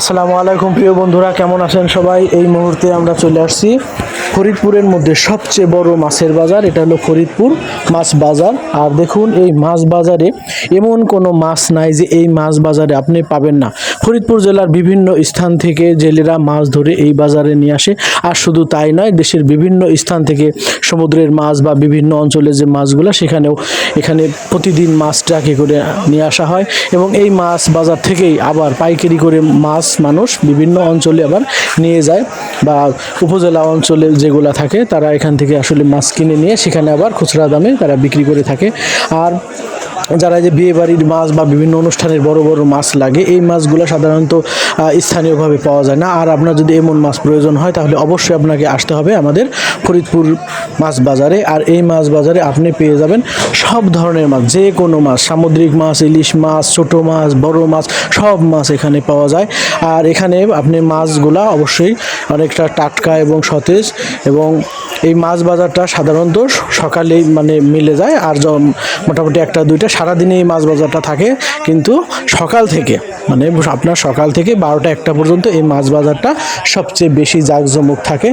আসসালামু আলাইকুম প্রিয় বন্ধুরা, কেমন আছেন সবাই? এই মুহূর্তে আমরা চলে আসছি ফরিদপুরের মধ্যে সবচেয়ে বড় মাছের বাজার। এটা হলো ফরিদপুর মাছ বাজার। আর দেখুন, এই মাছ বাজারে এমন কোনো মাছ নাই যে এই মাছ বাজারে আপনি পাবেন না। ফরিদপুর জেলার বিভিন্ন স্থান থেকে জেলেরা মাছ ধরে এই বাজারে নিয়ে আসে। আর শুধু তাই নয়, দেশের বিভিন্ন স্থান থেকে সমুদ্রের মাছ বা বিভিন্ন অঞ্চলের যে মাছগুলো, এখানে প্রতিদিন মাছ ট্রাকে করে নিয়ে আসা হয় এবং এই মাছ বাজার থেকেই আবার পাইকারি করে মাছ মানুষ বিভিন্ন অঞ্চলে আবার নিয়ে যায়, বা উপজেলা অঞ্চলে যেগুলো থাকে তারা এখান থেকে আসলে মাছ কিনে নিয়ে সেখানে আবার খুচরা দামে তারা বিক্রি করে থাকে। আর যারা যে বিয়ে বাড়ির মাছ বা বিভিন্ন অনুষ্ঠানের বড় বড় মাছ লাগে, এই মাছগুলো সাধারণত স্থানীয়ভাবে পাওয়া যায় না। আর আপনার যদি এমন মাছ প্রয়োজন হয় তাহলে অবশ্যই আপনাকে আসতে হবে আমাদের ফরিদপুর মাছ বাজারে। আর এই মাছ বাজারে আপনি পেয়ে যাবেন সব ধরনের মাছ, যে কোনো মাছ, সামুদ্রিক মাছ, ইলিশ মাছ, ছোট মাছ, বড় মাছ, সব মাছ এখানে পাওয়া যায়। আর এখানে আপনি মাছগুলা অবশ্যই অনেকটা টাটকা এবং সতেজ। এবং এই মাছ বাজারটা সাধারণত সকালেই মিলে যায়। আর মোটামুটি একটা দুইটা সারাদিনে এই মাছ বাজারটা থাকে, কিন্তু সকাল থেকে আপনার সকাল থেকে 12টা 1টা পর্যন্ত এই মাছ বাজারটা সবচেয়ে বেশি জাঁকজমক থাকে।